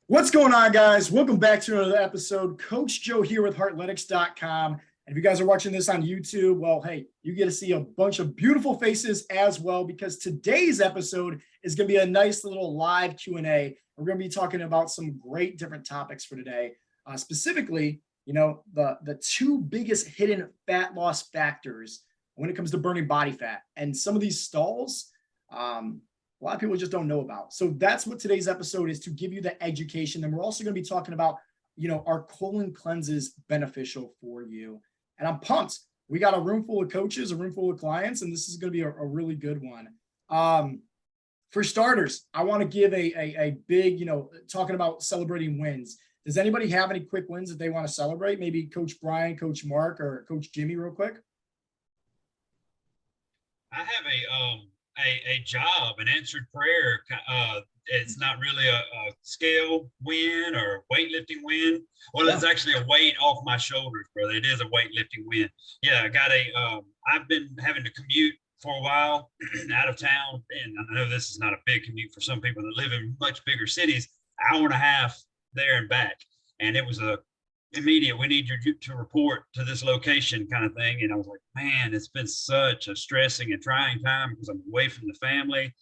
What's going on, guys? Welcome back to another episode. Coach Joe here with Heartletics.com. And if you guys are watching this on YouTube, well, hey, you get to see a bunch of beautiful faces as well, because today's episode is going to be a nice little live Q&A. We're going to be talking about some great different topics for today. Specifically, the two biggest hidden fat loss factors when it comes to burning body fat. And some of these stalls, a lot of people just don't know about. So that's what today's episode is, to give you the education. And we're also going to be talking about, are colon cleanses beneficial for you? And I'm pumped. We got a room full of coaches, a room full of clients, and this is going to be a really good one. For starters, I want to give a big, talking about celebrating wins. Does anybody have any quick wins that they want to celebrate? Maybe Coach Brian, Coach Mark, or Coach Jimmy real quick. I have a job, an answered prayer. It's not really a scale win or weightlifting win. Well, it's actually a weight off my shoulders, brother. It is a weightlifting win. Yeah, I got I've been having to commute for a while out of town. And I know this is not a big commute for some people that live in much bigger cities, hour and a half there and back. And it was immediate, we need you to report to this location kind of thing. And I was like, man, it's been such a stressing and trying time because I'm away from the family,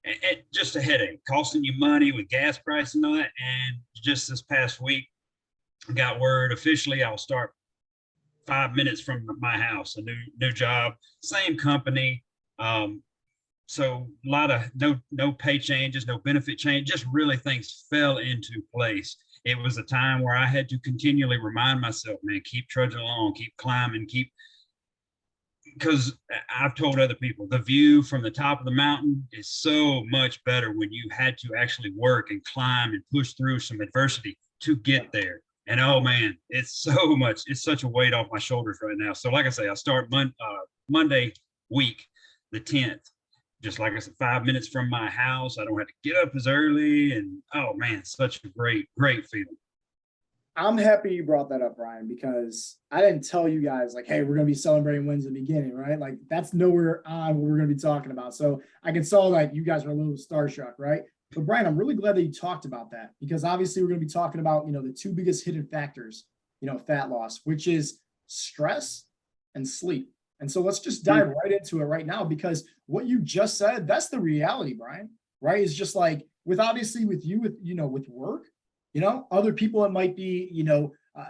and just a headache, costing you money with gas prices and all that. And just this past week, I got word officially I'll start 5 minutes from my house, a new job, same company. So a lot of no pay changes, no benefit change, just really things fell into place. It was a time where I had to continually remind myself, man, keep trudging along, keep climbing, because I've told other people, the view from the top of the mountain is so much better when you had to actually work and climb and push through some adversity to get there. And oh man, it's such a weight off my shoulders right now. So like I say, I start Monday week, the 10th. Just like I said, 5 minutes from my house. I don't have to get up as early. And oh man, such a great feeling. I'm happy you brought that up, Brian, because I didn't tell you guys like, hey, we're going to be celebrating wins in the beginning, right? Like that's nowhere on what we're going to be talking about. So I can tell like you guys are a little starstruck, right? But Brian, I'm really glad that you talked about that, because obviously we're going to be talking about, the two biggest hidden factors, fat loss, which is stress and sleep. And so let's just dive right into it right now, because what you just said, that's the reality, Brian, right? It's just like with you, with work, other people, it might be,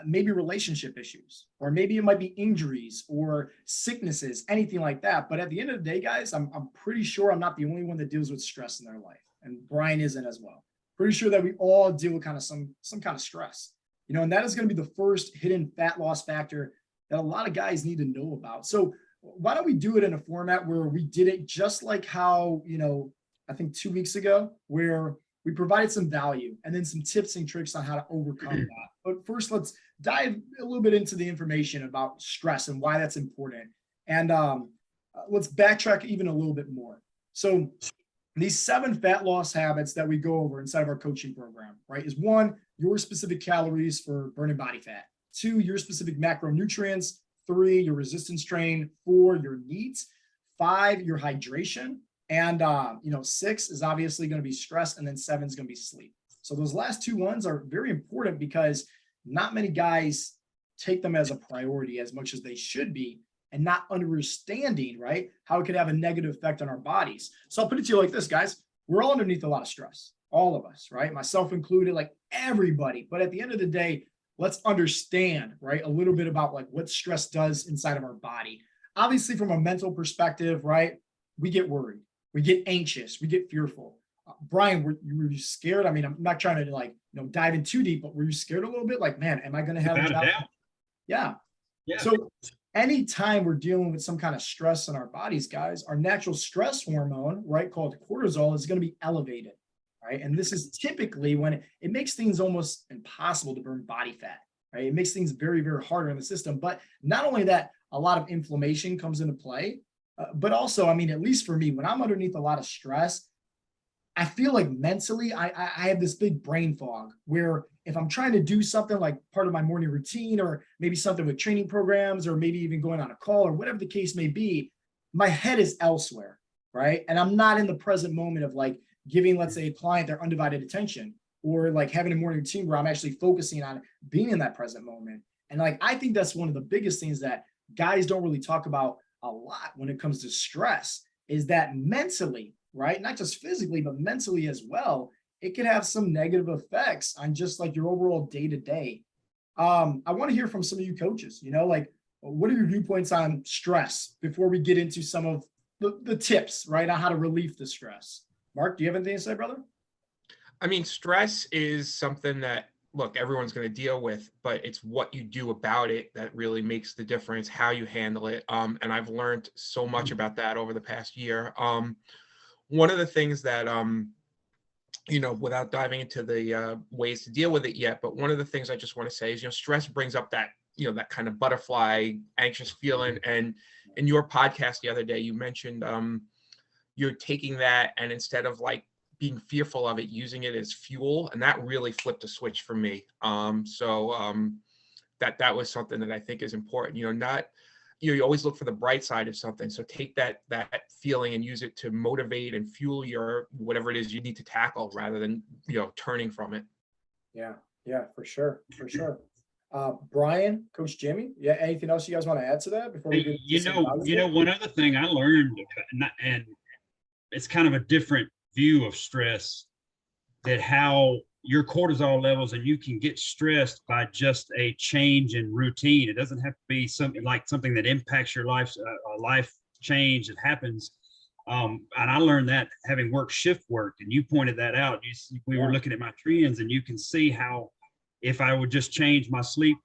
maybe relationship issues, or maybe it might be injuries or sicknesses, anything like that. But at the end of the day, guys, I'm pretty sure I'm not the only one that deals with stress in their life. And Brian isn't as well. Pretty sure that we all deal with kind of some kind of stress, and that is going to be the first hidden fat loss factor that a lot of guys need to know about. So why don't we do it in a format where we did it just like how, I think 2 weeks ago, where we provided some value and then some tips and tricks on how to overcome that. But first, let's dive a little bit into the information about stress and why that's important. And let's backtrack even a little bit more. So these 7 fat loss habits that we go over inside of our coaching program, right, is 1, your specific calories for burning body fat. 2, your specific macronutrients. 3, your resistance strain. 4, your needs. 5, your hydration. And, 6 is obviously going to be stress. And then 7 is going to be sleep. So those last 2 ones are very important, because not many guys take them as a priority as much as they should be, and not understanding, right, how it could have a negative effect on our bodies. So I'll put it to you like this, guys. We're all underneath a lot of stress, all of us, right? Myself included, like everybody. But at the end of the day, let's understand, right, a little bit about like what stress does inside of our body. Obviously, from a mental perspective, right, we get worried, we get anxious, we get fearful. Brian, were you scared? I mean, I'm not trying to dive in too deep, but were you scared a little bit? Like, man, am I going to have a job? Yeah. So anytime we're dealing with some kind of stress in our bodies, guys, our natural stress hormone, right, called cortisol, is going to be elevated. Right. And this is typically when it makes things almost impossible to burn body fat. Right. It makes things very, very harder in the system. But not only that, a lot of inflammation comes into play, but also, I mean, at least for me, when I'm underneath a lot of stress, I feel like mentally I have this big brain fog where if I'm trying to do something like part of my morning routine, or maybe something with training programs, or maybe even going on a call, or whatever the case may be, my head is elsewhere. Right. And I'm not in the present moment of like giving, let's say, a client their undivided attention. or like having a morning routine where I'm actually focusing on being in that present moment. And like, I think that's one of the biggest things that guys don't really talk about a lot when it comes to stress, is that mentally, right? Not just physically, but mentally as well, it could have some negative effects on just like your overall day to day. I want to hear from some of you coaches, like, what are your viewpoints on stress before we get into some of the tips, right, on how to relieve the stress? Mark, do you have anything to say, brother? I mean, stress is something that, look, everyone's going to deal with, but it's what you do about it that really makes the difference, how you handle it. And I've learned so much about that over the past year. One of the things that, without diving into the ways to deal with it yet, but one of the things I just want to say is, stress brings up that, that kind of butterfly, anxious feeling. And in your podcast the other day, you mentioned you're taking that, and instead of like being fearful of it, using it as fuel. And that really flipped a switch for me. That was something that I think is important, you always look for the bright side of something. So take that feeling and use it to motivate and fuel your, whatever it is you need to tackle, rather than, turning from it. Yeah, for sure. Brian, Coach Jimmy, anything else you guys want to add to that before we get one other thing I learned, and it's kind of a different view of stress, that how your cortisol levels, and you can get stressed by just a change in routine. It doesn't have to be something that impacts your life, a life change that happens. And I learned that having worked shift work, and you pointed that out. We were looking at my trends, and you can see how if I would just change my sleep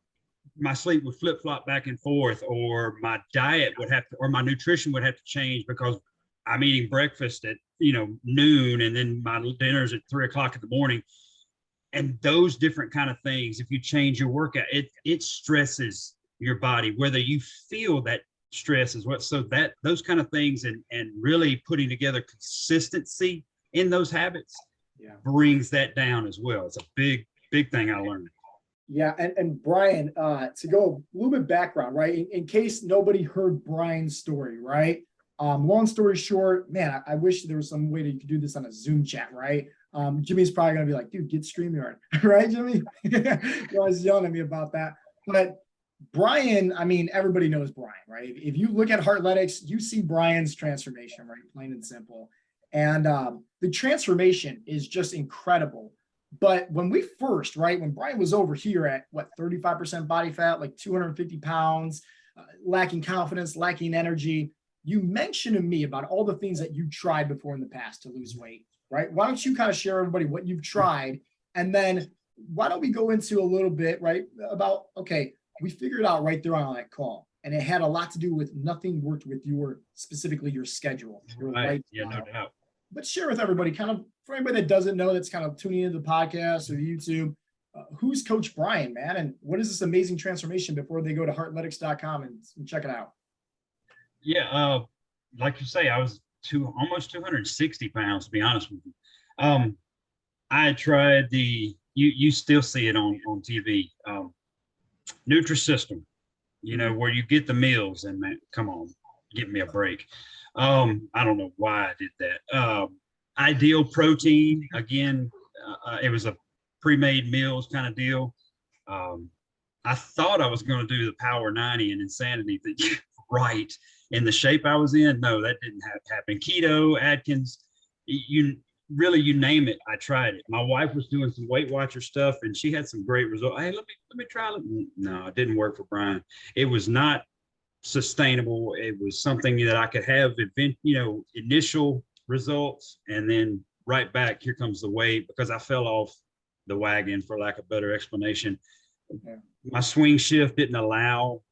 would flip-flop back and forth, or my diet would have to, or my nutrition would have to change, because I'm eating breakfast at noon, and then my dinner's at 3:00 in the morning. And those different kind of things, if you change your workout, it stresses your body, whether you feel that stress is what. So that those kind of things, and really putting together consistency in those habits brings that down as well. It's a big thing I learned. Yeah, and Brian, to go a little bit background, right? In case nobody heard Brian's story, right? Long story short, man, I wish there was some way that you could do this on a Zoom chat, right? Jimmy's probably gonna be like, dude, get StreamYard, right, Jimmy? You're always yelling at me about that. But Brian, I mean, everybody knows Brian, right? If you look at Heartletics, you see Brian's transformation, right? Plain and simple. And the transformation is just incredible. But when we first, right, when Brian was over here at 35% body fat, like 250 pounds, lacking confidence, lacking energy, you mentioned to me about all the things that you tried before in the past to lose weight, right? Why don't you kind of share everybody what you've tried? And then why don't we go into a little bit, right, about, okay, we figured out right there on that call, and it had a lot to do with nothing worked with specifically your schedule. Your right. Yeah, no doubt. But share with everybody, kind of, for anybody that doesn't know, that's kind of tuning into the podcast or YouTube, who's Coach Brian, man? And what is this amazing transformation before they go to heartletics.com and check it out? Yeah, like you say, I was almost 260 pounds, to be honest with you. I tried you still see it on TV, Nutrisystem, where you get the meals, and man, come on, give me a break. I don't know why I did that. Ideal Protein, again, it was a pre-made meals kind of deal. I thought I was going to do the Power 90 and Insanity, right, in the shape I was in. No, that didn't happen. Keto, Atkins, you name it, I tried it. My wife was doing some Weight Watcher stuff, and she had some great results. Hey, let me try it. No, it didn't work for Brian. It was not sustainable. It was something that I could have initial results, and then right back, here comes the weight, because I fell off the wagon, for lack of better explanation. Yeah. My swing shift didn't allow,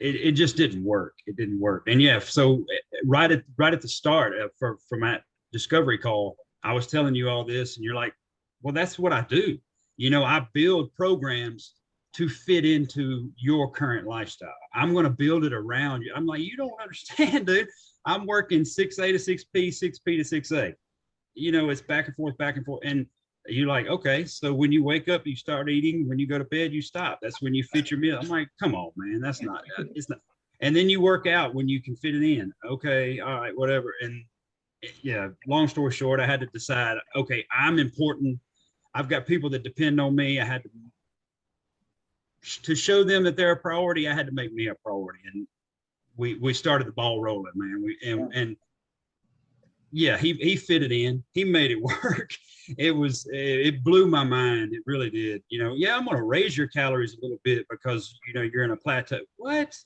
it just didn't work. It didn't work. And yeah, so right at the start from that discovery call, I was telling you all this, and you're like, well, that's what I do. I build programs to fit into your current lifestyle. I'm going to build it around you. I'm like, you don't understand, dude. I'm working 6A to 6P, 6P to 6A. It's back and forth. And you're like, okay, so when you wake up, you start eating. When you go to bed, you stop. That's when you fit your meal. I'm like, come on, man. It's not. And then you work out when you can fit it in. Okay, all right, whatever. And yeah, long story short, I had to decide, okay, I'm important I've got people that depend on me. I had to show them that they're a priority. I had to make me a priority, and we started the ball rolling, man. And yeah, he fit it in. He made it work. It blew my mind. It really did. Yeah, I'm gonna raise your calories a little bit because you're in a plateau. What?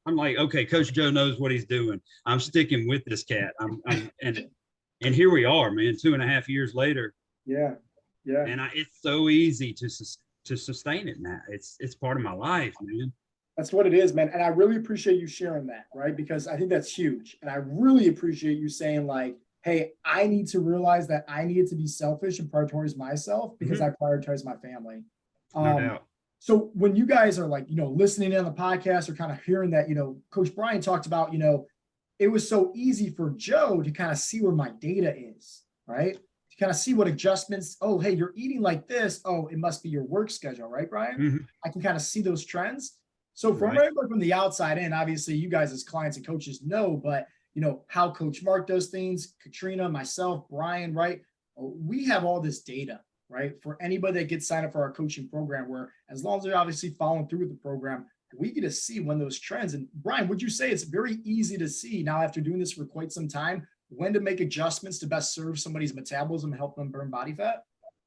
I'm like, okay, Coach Joe knows what he's doing. I'm sticking with this cat. And here we are, man. 2.5 years later. Yeah. And it's so easy to sustain it now. It's part of my life, man. That's what it is, man. And I really appreciate you sharing that, right? Because I think that's huge. And I really appreciate you saying like, hey, I need to realize that I needed to be selfish and prioritize myself because I prioritize my family. No doubt. So when you guys are like, listening in on the podcast or kind of hearing that, Coach Brian talked about, it was so easy for Joe to kind of see where my data is, right? To kind of see what adjustments, oh, hey, you're eating like this. Oh, it must be your work schedule, right, Brian? I can kind of see those trends. So from everybody from the outside in, obviously you guys as clients and coaches know, but how Coach Mark does things, Katrina, myself, Brian, right? We have all this data, right? For anybody that gets signed up for our coaching program, where as long as they're obviously following through with the program, we get to see when those trends. And Brian, would you say it's very easy to see now after doing this for quite some time, when to make adjustments to best serve somebody's metabolism and help them burn body fat?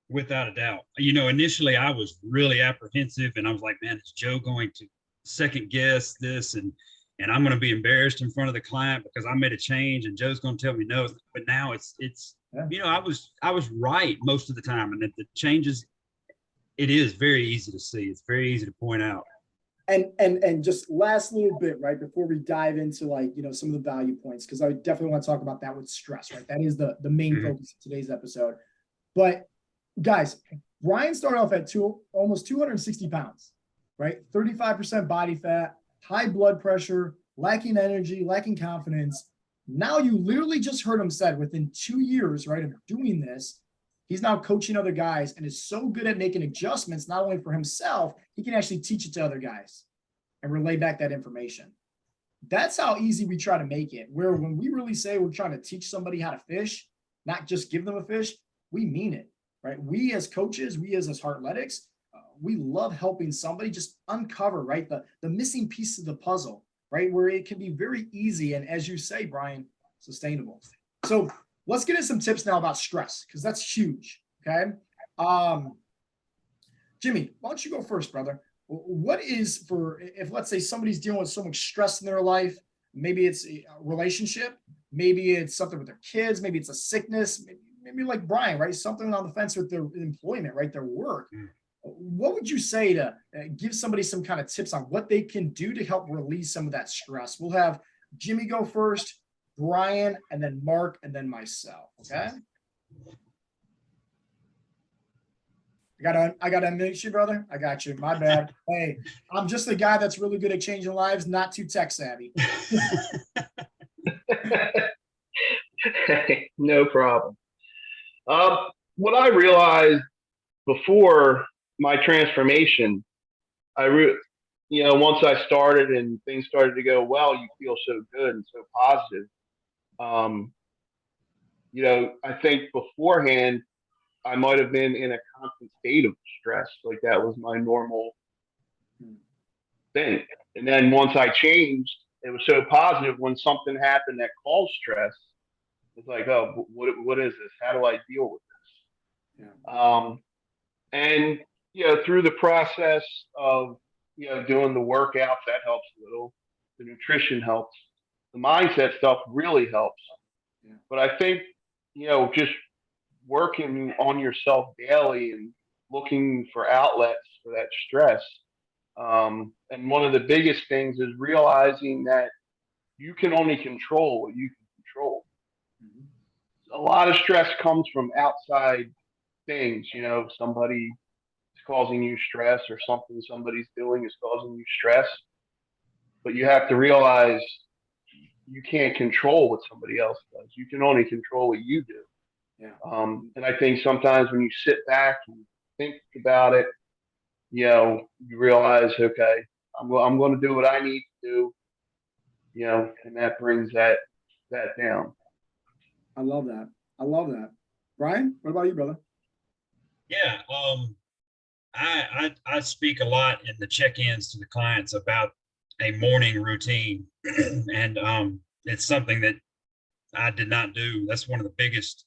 Without a doubt. Initially I was really apprehensive and I was like, man, is Joe going to second guess this and I'm going to be embarrassed in front of the client because I made a change and Joe's going to tell me no. But now it's I was right most of the time, and the changes, it is very easy to see. It's very easy to point out. And just last little bit, right, before we dive into some of the value points, because I definitely want to talk about that with stress, right? That is the main focus of today's episode. But guys, Brian started off at almost 260 pounds, right? 35% body fat, high blood pressure, lacking energy, lacking confidence. Now you literally just heard him said within 2 years, right, of doing this, he's now coaching other guys and is so good at making adjustments, not only for himself, he can actually teach it to other guys and relay back that information. That's how easy we try to make it, where when we really say we're trying to teach somebody how to fish, not just give them a fish, we mean it, right? We as coaches, we as Heartletics, we love helping somebody just uncover, right, the missing piece of the puzzle, right, where it can be very easy and, as you say, Brian, sustainable. So let's get into some tips now about stress, because that's huge, okay? Jimmy, why don't you go first, brother? What is if let's say somebody's dealing with so much stress in their life, maybe it's a relationship, maybe it's something with their kids, maybe it's a sickness, maybe like Brian, right, something on the fence with their employment, right, their work. What would you say to give somebody some kind of tips on what they can do to help release some of that stress? We'll have Jimmy go first, Brian, and then Mark, and then myself. Okay. I got to unmute you, brother. I got you. My bad. Hey, I'm just a guy that's really good at changing lives, not too tech savvy. No problem. What I realized before my transformation, once I started and things started to go well, you feel so good and so positive. I think beforehand, I might have been in a constant state of stress. Like that was my normal thing. And then once I changed, it was so positive when something happened that caused stress. It's like, oh, what is this? How do I deal with this? Yeah. And, through the process of, doing the workouts, that helps a little. The nutrition helps. The mindset stuff really helps. Yeah. But I think, just working on yourself daily and looking for outlets for that stress. And one of the biggest things is realizing that you can only control what you can control. Mm-hmm. A lot of stress comes from outside things, somebody is causing you stress or something somebody's doing is causing you stress. But you have to realize you can't control what somebody else does. You can only control what you do. Yeah. And I think sometimes when you sit back and think about it, you realize, okay, I'm going to do what I need to do, and that brings that down. I love that. Brian, what about you, brother? Yeah. I speak a lot in the check-ins to the clients about a morning routine, and it's something that I did not do. That's one of the biggest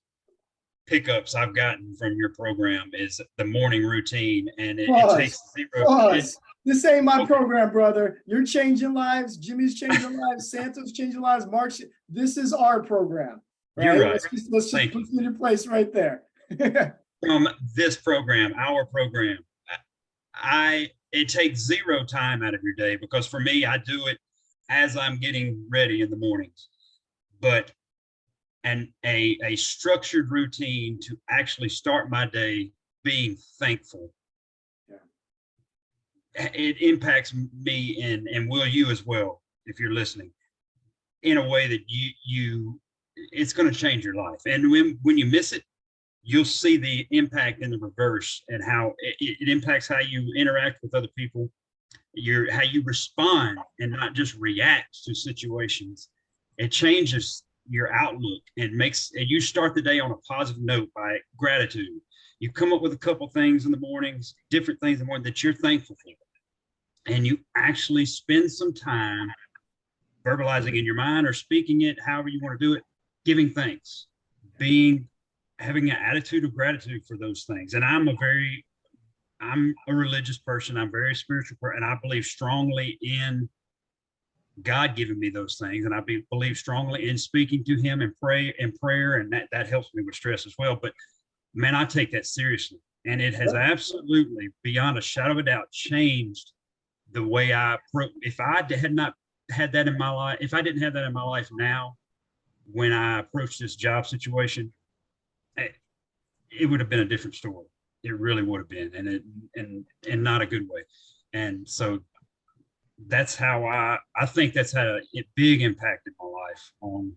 pickups I've gotten from your program is the morning routine, and it takes zero. This ain't my program, brother. You're changing lives. Jimmy's changing lives. Santa's changing lives. Mark's. This is our program. Right? You're right. Let's just put you in your place right there. From this program, our program, it takes zero time out of your day, because for me, I do it as I'm getting ready in the mornings. But a structured routine to actually start my day being thankful. Yeah. It impacts me and will you as well, if you're listening, in a way that it's going to change your life. And when you miss it, you'll see the impact in the reverse, and how it impacts how you interact with other people, how you respond and not just react to situations. It changes your outlook and makes you start the day on a positive note by gratitude. You come up with a couple things in the mornings, different things in the morning that you're thankful for, and you actually spend some time verbalizing in your mind or speaking it, however you want to do it, giving thanks, having an attitude of gratitude for those things. And I'm a religious person. I'm very spiritual, and I believe strongly in God giving me those things, and I believe strongly in speaking to Him and prayer, and that helps me with stress as well. But man, I take that seriously, and it has absolutely, beyond a shadow of a doubt, changed the way if I had not had that in my life, if I didn't have that in my life now, when I approached this job situation, it would have been a different story. It really would have been, and not a good way. And so that's how I think that's had a big impact in my life on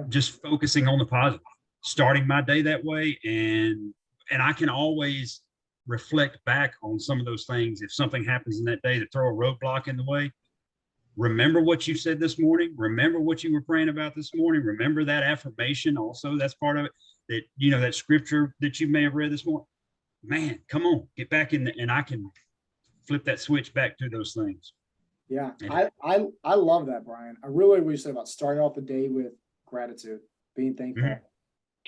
just focusing on the positive, starting my day that way. And I can always reflect back on some of those things. If something happens in that day to throw a roadblock in the way, remember what you said this morning. Remember what you were praying about this morning. Remember that affirmation also. That's part of it. That, that scripture that you may have read this morning. Man, come on, get back in and I can flip that switch back to those things. Yeah, I love that, Brian. I really what you said about starting off the day with gratitude, being thankful.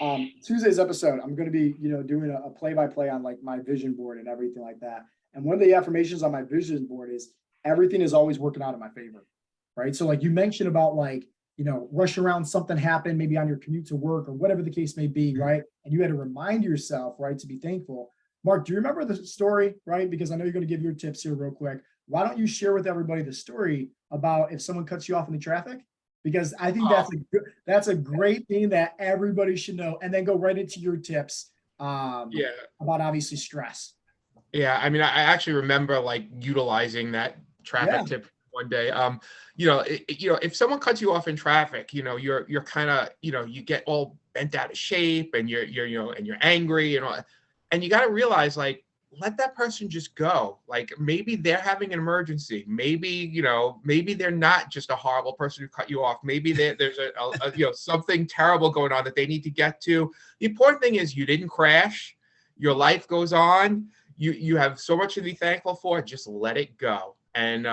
Mm-hmm. Tuesday's episode, I'm going to be, doing a play-by-play on like my vision board and everything like that. And one of the affirmations on my vision board is everything is always working out in my favor, right? So like you mentioned about like, rush around, something happened, maybe on your commute to work or whatever the case may be, right? And you had to remind yourself, right, to be thankful. Mark, do you remember the story, right? Because I know you're going to give your tips here real quick. Why don't you share with everybody the story about if someone cuts you off in the traffic? Because I think that's a great thing that everybody should know. And then go right into your tips about obviously stress. Yeah, I mean, I actually remember like utilizing that traffic tip one day. If someone cuts you off in traffic, you're kind of, you get all bent out of shape, and you're angry, and you got to realize, like, let that person just go. Like, maybe they're having an emergency. Maybe they're not just a horrible person who cut you off. Maybe there's a something terrible going on that they need to get to. The important thing is you didn't crash. Your life goes on. You have so much to be thankful for. Just let it go. And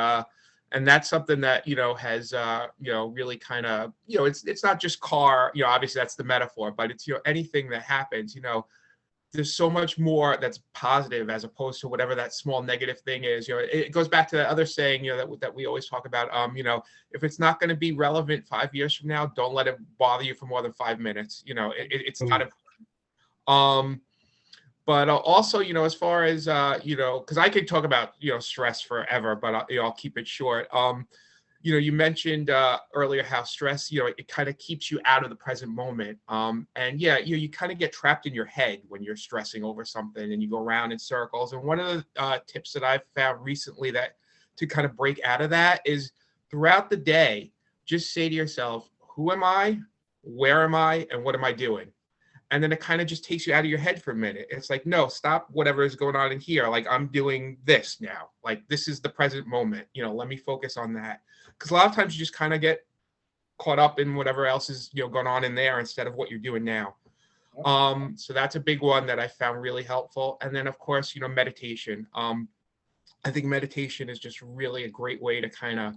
that's something that, has, really kind of, it's not just car, obviously that's the metaphor, but it's, anything that happens, there's so much more that's positive as opposed to whatever that small negative thing is. It goes back to that other saying, that we always talk about, if it's not going to be relevant 5 years from now, don't let it bother you for more than 5 minutes. It's not important. But also, as far as, because I could talk about, stress forever, but I'll keep it short. You mentioned earlier how stress, it kind of keeps you out of the present moment. You kind of get trapped in your head when you're stressing over something and you go around in circles. And one of the tips that I've found recently that to kind of break out of that is throughout the day, just say to yourself, who am I? Where am I? And what am I doing? And then it kind of just takes you out of your head for a minute. It's like, no, stop whatever is going on in here. Like, I'm doing this now. Like, this is the present moment. Let me focus on that. Because a lot of times you just kind of get caught up in whatever else is, going on in there instead of what you're doing now. So that's a big one that I found really helpful. And then of course, meditation. I think meditation is just really a great way to kind of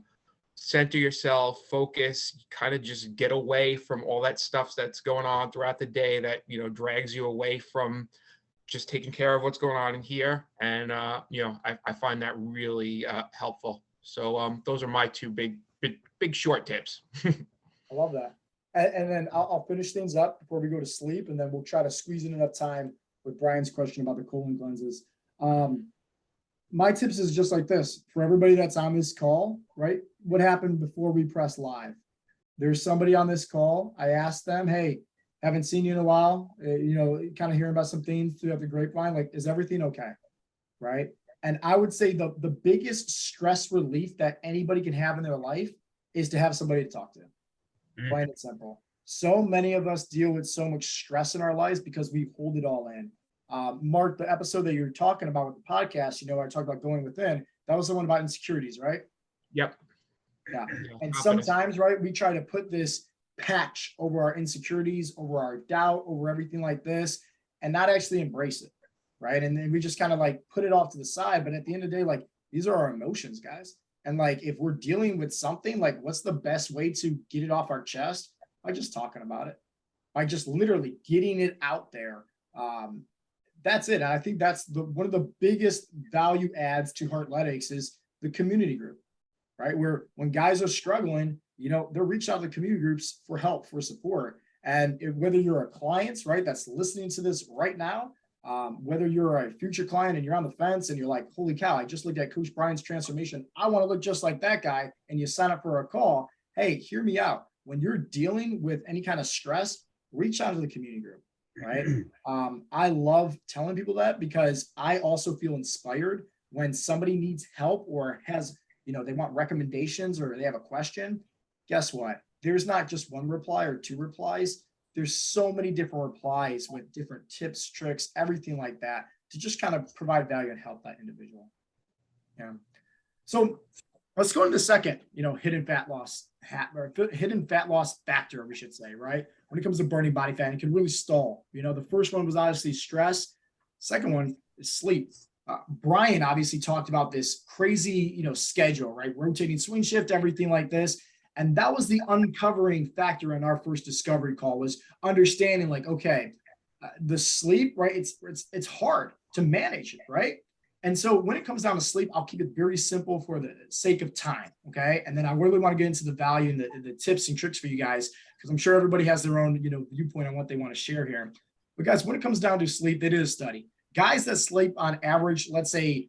center yourself, focus, kind of just get away from all that stuff that's going on throughout the day that, drags you away from just taking care of what's going on in here. And, I find that really helpful. So those are my two big short tips. I love that. And then I'll finish things up before we go to sleep, and then we'll try to squeeze in enough time with Brian's question about the colon cleanses. My tips is just like this for everybody that's on this call, right? What happened before we press live? There's somebody on this call. I asked them, hey, haven't seen you in a while, kind of hearing about some things throughout the grapevine. Like, is everything okay? Right. And I would say the biggest stress relief that anybody can have in their life is to have somebody to talk to. Plain and simple. So many of us deal with so much stress in our lives because we hold it all in. Mark, the episode that you're talking about with the podcast, I talked about going within, that was the one about insecurities, right? Yep. Yeah. And sometimes, right, we try to put this patch over our insecurities, over our doubt, over everything like this, and not actually embrace it, right? And then we just kind of like put it off to the side. But at the end of the day, like, these are our emotions, guys. And like, if we're dealing with something, like, what's the best way to get it off our chest? By just talking about it, by just literally getting it out there. That's it. And I think that's one of the biggest value adds to Heartletics is the community group, right? Where when guys are struggling, they're reaching out to community groups for help, for support. And whether you're a client, right, that's listening to this right now, whether you're a future client and you're on the fence and you're like, holy cow, I just looked at Coach Brian's transformation. I want to look just like that guy. And you sign up for a call. Hey, hear me out. When you're dealing with any kind of stress, reach out to the community group, right? I love telling people that because I also feel inspired when somebody needs help or has, they want recommendations or they have a question. Guess what? There's not just one reply or two replies. There's so many different replies with different tips, tricks, everything like that to just kind of provide value and help that individual. Yeah. So let's go into the second, hidden fat loss factor, we should say, right? When it comes to burning body fat, it can really stall. The first one was obviously stress. Second one is sleep. Brian obviously talked about this crazy, schedule, right? Rotating swing shift, everything like this. And that was the uncovering factor in our first discovery call was understanding like, okay, the sleep, right? It's hard to manage it, right? And so when it comes down to sleep, I'll keep it very simple for the sake of time, okay? And then I really want to get into the value and the tips and tricks for you guys, because I'm sure everybody has their own, viewpoint on what they want to share here. But guys, when it comes down to sleep, they did a study. Guys that sleep on average, let's say,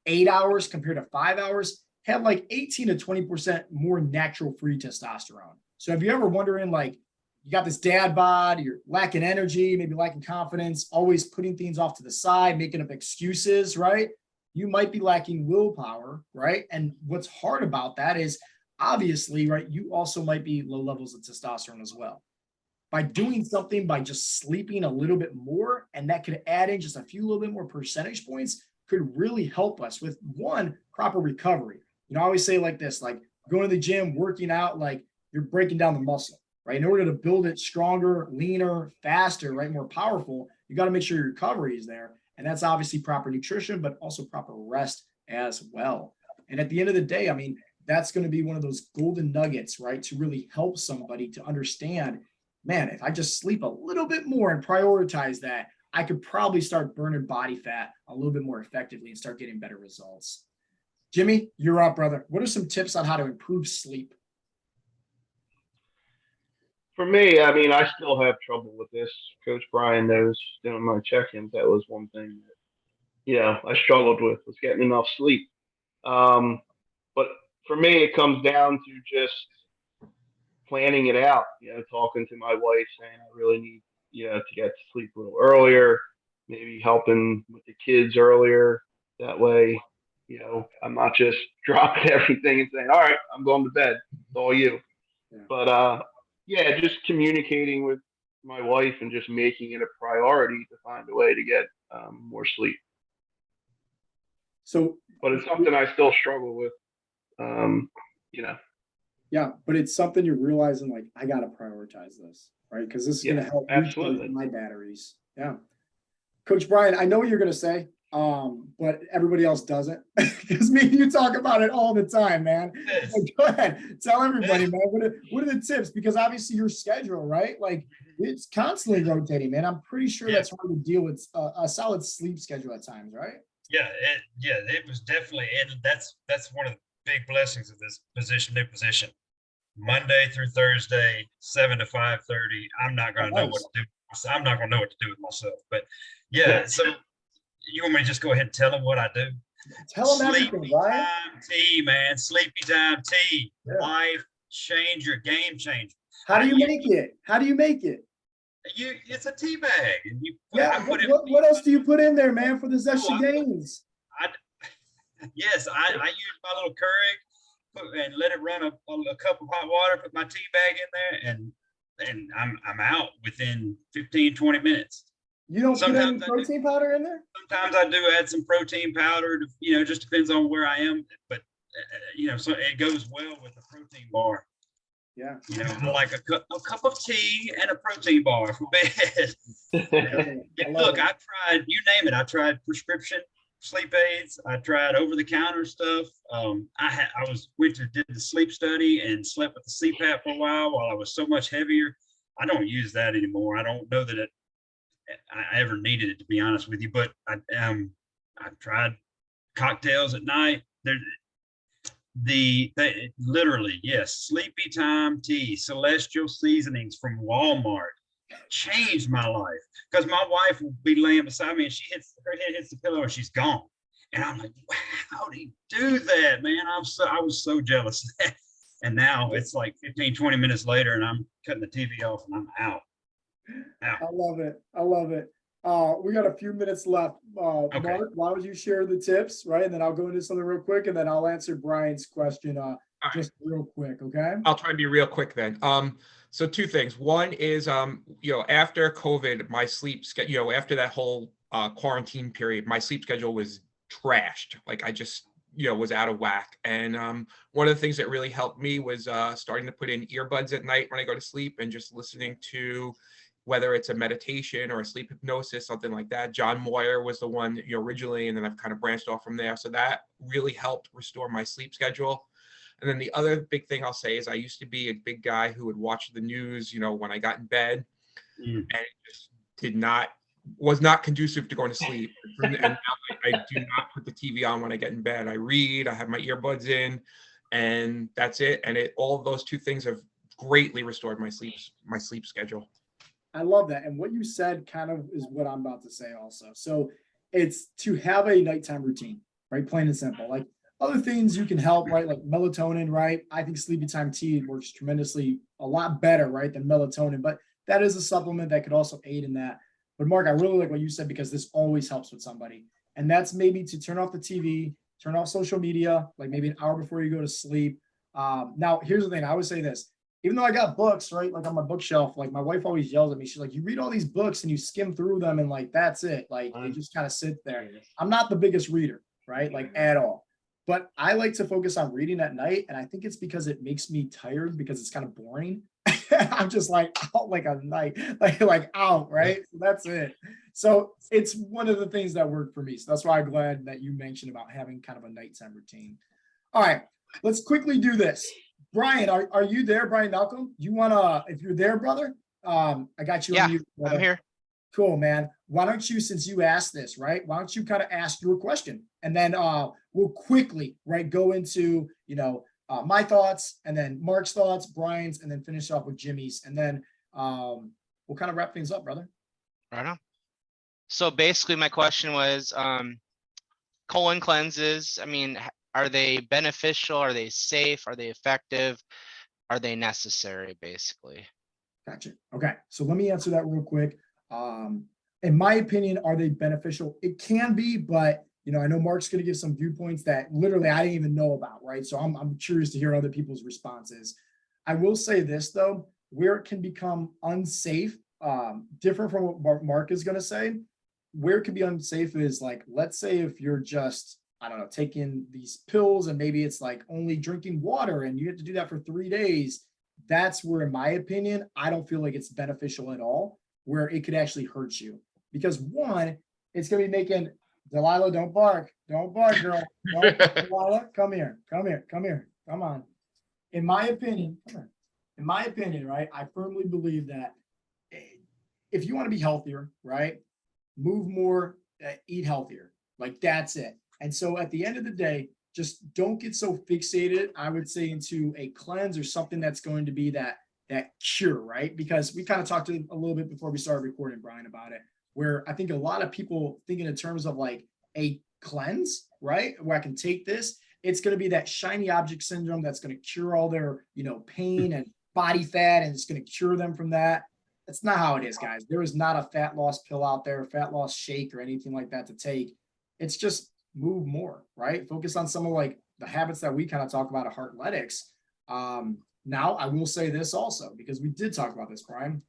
8 hours compared to 5 hours, have like 18 to 20% more natural free testosterone. So if you're ever wondering, like, you got this dad bod, you're lacking energy, maybe lacking confidence, always putting things off to the side, making up excuses, right? You might be lacking willpower, right? And what's hard about that is obviously, right, you also might be low levels of testosterone as well. By doing something, by just sleeping a little bit more, and that could add in just a few little bit more percentage points, could really help us with one, proper recovery. I always say like this, like going to the gym, working out, like you're breaking down the muscle, right? In order to build it stronger, leaner, faster, right, more powerful, you got to make sure your recovery is there. And that's obviously proper nutrition, but also proper rest as well. And at the end of the day, that's going to be one of those golden nuggets, right, to really help somebody to understand, man, if I just sleep a little bit more and prioritize that, I could probably start burning body fat a little bit more effectively and start getting better results. Jimmy, you're up, brother. What are some tips on how to improve sleep? For me, I still have trouble with this. Coach Brian knows doing my check-ins. That was one thing that, I struggled with was getting enough sleep. But for me, it comes down to just planning it out, talking to my wife saying I really need, to get to sleep a little earlier, maybe helping with the kids earlier. That way, I'm not just dropping everything and saying, all right, I'm going to bed. It's all you. Yeah. But, just communicating with my wife and just making it a priority to find a way to get more sleep. But it's something I still struggle with, Yeah, but it's something you're realizing, like, I got to prioritize this. right? Because this is Yeah, going to help absolutely. recharge my batteries. Yeah. Coach Brian, I know what you're going to say, but everybody else doesn't, because me and you talk about it all the time, man. Yes. So go ahead, tell everybody, man, what are the tips? Because obviously your schedule, right? Like it's constantly rotating, man. I'm pretty sure that's hard to deal with a solid sleep schedule at times, right? It was definitely, and that's one of the big blessings of this new position. Monday through Thursday, 7 to 5:30. I'm not going to know what to do. I'm not going to know what to do with myself. But yeah, so you want me to just go ahead and tell them what I do? Tell them everything, Ryan. Time tea, man. Sleepy time tea. Yeah. Life changer, game changer. How do you make it? How do you make it? It's a tea bag, and What else do you put in there, man, for the zesty gains? I use my little Keurig and let it run a cup of hot water, put my tea bag in there, and I'm out within 15, 20 minutes. You don't put any protein powder in there? Sometimes I do add some protein powder, just depends on where I am, but so it goes well with the protein bar. Yeah. I like a cup of tea and a protein bar for bed. Look, I tried, you name it. I tried prescription sleep aids. I tried over-the-counter stuff. Did the sleep study and slept with the CPAP for a while I was so much heavier. I don't use that anymore. I don't know that I ever needed it, to be honest with you. But I've tried cocktails at night. Literally, yes, sleepy time tea, celestial seasonings from Walmart changed my life, because my wife will be laying beside me and her head hits the pillow and she's gone, and I'm like, wow, how do you do that, man? I was so jealous of that. And now it's like 15, 20 minutes later and I'm cutting the TV off and I'm out. I love it. We got a few minutes left. Okay. Mark, why don't you share the tips, right? And then I'll go into something real quick, and then I'll answer Brian's question just real quick, okay? I'll try to be real quick then. So two things. One is, after COVID, my sleep schedule, after that whole quarantine period, my sleep schedule was trashed. Like I just, was out of whack. And one of the things that really helped me was starting to put in earbuds at night when I go to sleep and just listening to, whether it's a meditation or a sleep hypnosis, something like that. John Moyer was the one originally, and then I've kind of branched off from there. So that really helped restore my sleep schedule. And then the other big thing I'll say is I used to be a big guy who would watch the news, when I got in bed, and it just was not conducive to going to sleep. And now I do not put the TV on when I get in bed. I read, I have my earbuds in, and that's it. And all of those two things have greatly restored my sleep schedule. I love that. And what you said kind of is what I'm about to say also. So it's to have a nighttime routine, right? Plain and simple. Like other things you can help, right? Like melatonin, right? I think sleepy time tea works tremendously, a lot better, right, than melatonin, but that is a supplement that could also aid in that. But Mark, I really like what you said, because this always helps with somebody. And that's maybe to turn off the TV, turn off social media, like maybe an hour before you go to sleep. Now, here's the thing. I would say this. Even though I got books, right, like on my bookshelf, like my wife always yells at me. She's like, you read all these books and you skim through them and like, that's it. Like they just kind of sit there. I'm not the biggest reader, right? Like at all. But I like to focus on reading at night. And I think it's because it makes me tired, because it's kind of boring. I'm just like out like a night, like out, right? So that's it. So it's one of the things that worked for me. So that's why I'm glad that you mentioned about having kind of a nighttime routine. All right, let's quickly do this. Brian, are you there? Brian Malcolm, you if you're there, brother, I got you. Yeah, on mute, I'm here. Cool, man. Why don't you, since you asked this, right? Why don't you kind of ask your question, and then we'll quickly, right, go into, my thoughts, and then Mark's thoughts, Brian's, and then finish off with Jimmy's, and then we'll kind of wrap things up, brother. Right on. So basically my question was, colon cleanses, I mean, are they beneficial? Are they safe? Are they effective? Are they necessary, basically? Gotcha. Okay. So let me answer that real quick. In my opinion, are they beneficial? It can be, but I know Mark's going to give some viewpoints that literally I didn't even know about, right? So I'm curious to hear other people's responses. I will say this though, where it can become unsafe, different from what Mark is going to say, where it can be unsafe is like, let's say if you're just, I don't know, taking these pills and maybe it's like only drinking water and you have to do that for 3 days. that's where, in my opinion, I don't feel like it's beneficial at all, where it could actually hurt you. Because one, it's going to be making Delilah, don't bark, girl. Don't, Delilah, come here, come on. In my opinion, right, I firmly believe that if you want to be healthier, right, move more, eat healthier. Like, that's it. And so at the end of the day, just don't get so fixated, I would say, into a cleanse or something that's going to be that cure, right? Because we kind of talked a little bit before we started recording, Brian, about it, where I think a lot of people thinking in terms of like a cleanse, right? Where I can take this, it's going to be that shiny object syndrome that's going to cure all their, pain and body fat, and it's going to cure them from that. That's not how it is, guys. There is not a fat loss pill out there, a fat loss shake or anything like that to take. It's just move more, right? Focus on some of like the habits that we kind of talk about at Heartletics. Now, I will say this also, because we did talk about this, Brian.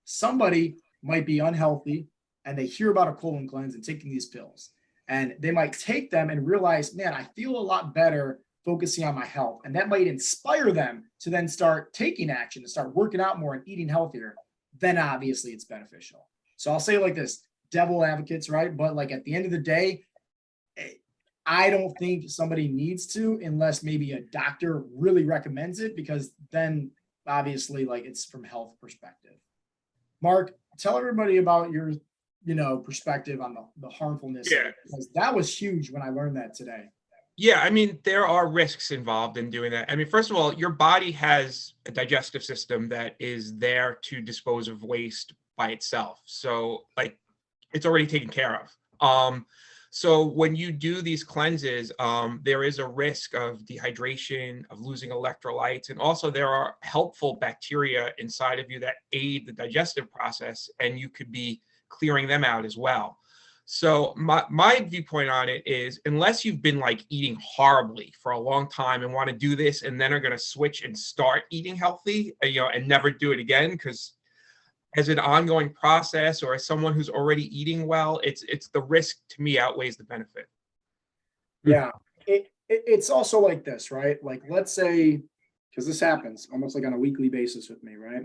Somebody might be unhealthy and they hear about a colon cleanse and taking these pills, and they might take them and realize, man, I feel a lot better focusing on my health. And that might inspire them to then start taking action and start working out more and eating healthier. Then obviously it's beneficial. So I'll say like this, devil advocates, right? But like at the end of the day, I don't think somebody needs to, unless maybe a doctor really recommends it, because then obviously like it's from health perspective. Mark, tell everybody about your, perspective on the harmfulness. Yeah. Because that was huge when I learned that today. Yeah, I mean, there are risks involved in doing that. I mean, first of all, your body has a digestive system that is there to dispose of waste by itself. So like it's already taken care of. So when you do these cleanses, there is a risk of dehydration, of losing electrolytes, and also there are helpful bacteria inside of you that aid the digestive process, and you could be clearing them out as well. So my viewpoint on it is, unless you've been like eating horribly for a long time and want to do this and then are going to switch and start eating healthy, and never do it again, because as an ongoing process, or as someone who's already eating well, it's the risk to me outweighs the benefit. Yeah. It's also like this, right? Like, let's say, because this happens almost like on a weekly basis with me, right?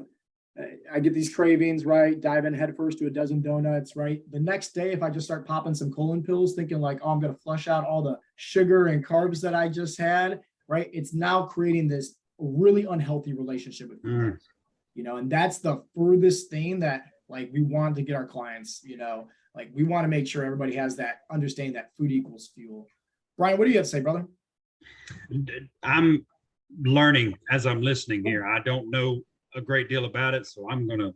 I get these cravings, right? Dive in headfirst to a dozen donuts, right? The next day, if I just start popping some colon pills, thinking like, oh, I'm going to flush out all the sugar and carbs that I just had, right? It's now creating this really unhealthy relationship with food. And that's the furthest thing that like we want to get our clients, like we want to make sure everybody has that understanding that food equals fuel. Brian, what do you have to say, brother? I'm learning as I'm listening here. I don't know a great deal about it, so I'm going to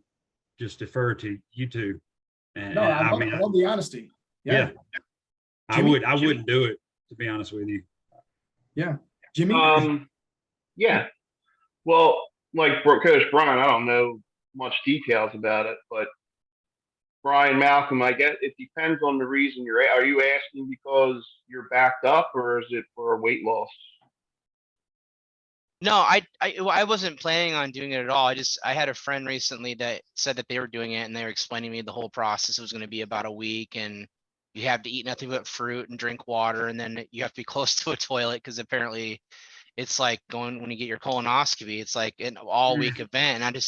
just defer to you two. And I love the honesty. Yeah. Jimmy? I wouldn't do it, to be honest with you. Yeah. Jimmy? Yeah. Well, like Coach Brian, I don't know much details about it, but Brian, Malcolm, I guess it depends on the reason are you asking because you're backed up, or is it for weight loss? No, I wasn't planning on doing it at all. I had a friend recently that said that they were doing it, and they were explaining to me the whole process. It was going to be about a week, and you have to eat nothing but fruit and drink water, and then you have to be close to a toilet, because apparently it's like going when you get your colonoscopy, it's like an all week event. And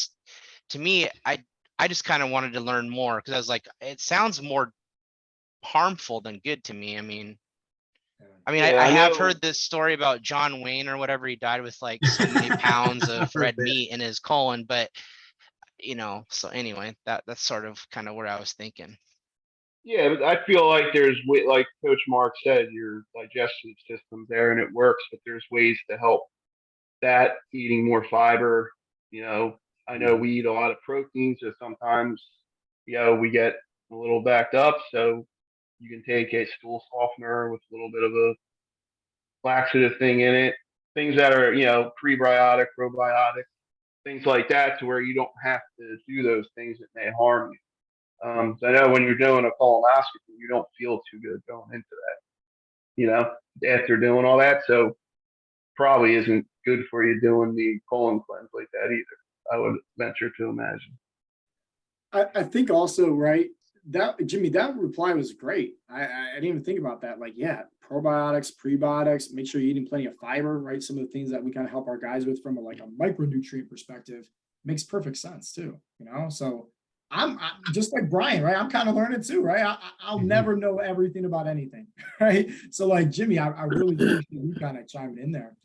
to me, I just kind of wanted to learn more, because I was like, it sounds more harmful than good to me. I mean, I have heard this story about John Wayne or whatever. He died with like so many pounds of red meat in his colon, but so anyway, that's sort of kind of where I was thinking. Yeah, but I feel like there's, like Coach Mark said, your digestive system's there and it works, but there's ways to help that, eating more fiber. I know we eat a lot of protein, so sometimes, we get a little backed up. So you can take a stool softener with a little bit of a laxative thing in it, things that are, prebiotic, probiotic, things like that, to where you don't have to do those things that may harm you. So I know when you're doing a colonoscopy, you don't feel too good going into that, after doing all that. So probably isn't good for you doing the colon cleanse like that either, I would venture to imagine. I think also, right, Jimmy, that reply was great. I didn't even think about that. Like, yeah, probiotics, prebiotics, make sure you're eating plenty of fiber, right? Some of the things that we kind of help our guys with from a micronutrient perspective makes perfect sense too, So I'm just like Brian, right? I'm kind of learning too, right? I'll never know everything about anything, right? So like Jimmy, I really appreciate you kind of chiming in there.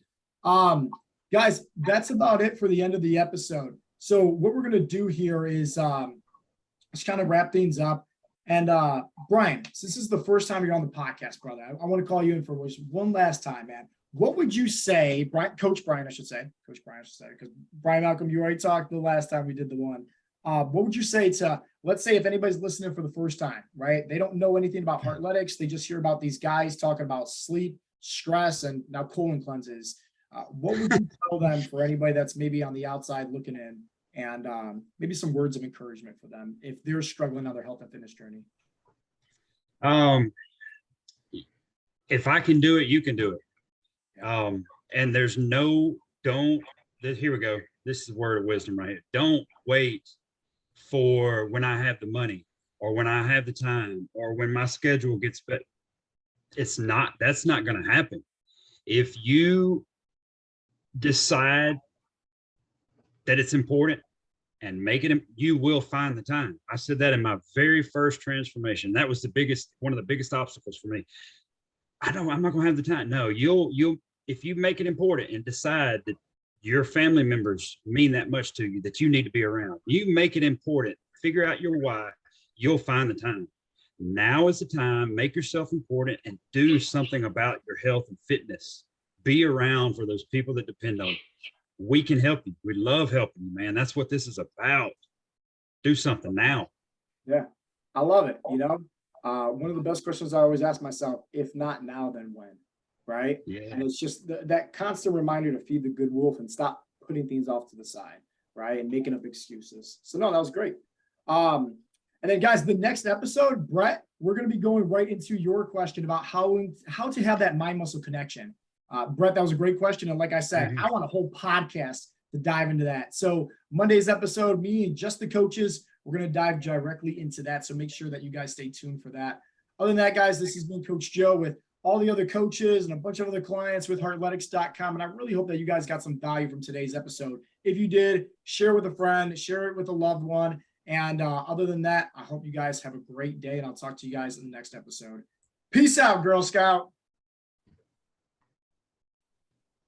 Guys, that's about it for the end of the episode. So what we're gonna do here is let's kind of wrap things up. And Brian, since this is the first time you're on the podcast, brother, I want to call you in for one last time, man. What would you say, Coach Brian, because Brian Malcolm, you already talked the last time we did the one. What would you say to, let's say if anybody's listening for the first time, right? They don't know anything about Heartletics. They just hear about these guys talking about sleep, stress, and now colon cleanses. What would you tell them for anybody that's maybe on the outside looking in, and maybe some words of encouragement for them if they're struggling on their health and fitness journey? If I can do it, you can do it. And there's here we go. This is the word of wisdom right here. Don't wait for when I have the money or when I have the time or when my schedule gets better. That's not going to happen. If you decide that it's important and make it, you will find the time. I said that in my very first transformation. That was one of the biggest obstacles for me. I'm not going to have the time. No, you'll, if you make it important and decide that your family members mean that much to you, that you need to be around, you make it important, figure out your why, you'll find the time. Now is the time, make yourself important and do something about your health and fitness. Be around for those people that depend on you. We can help you. We love helping you, man. That's what this is about. Do something now. Yeah, I love it. One of the best questions I always ask myself, if not now, then when, right? Yeah. And it's just that constant reminder to feed the good wolf and stop putting things off to the side, right? And making up excuses. So no, that was great. And then guys, the next episode, Brett, we're going to be going right into your question about how to have that mind muscle connection. Brett, that was a great question. And like I said, I want a whole podcast to dive into that. So Monday's episode, me and just the coaches, we're going to dive directly into that. So make sure that you guys stay tuned for that. Other than that, guys, this has been Coach Joe with all the other coaches and a bunch of other clients with Heartletics.com. And I really hope that you guys got some value from today's episode. If you did, share with a friend, share it with a loved one. And other than that, I hope you guys have a great day, and I'll talk to you guys in the next episode. Peace out, Girl Scout.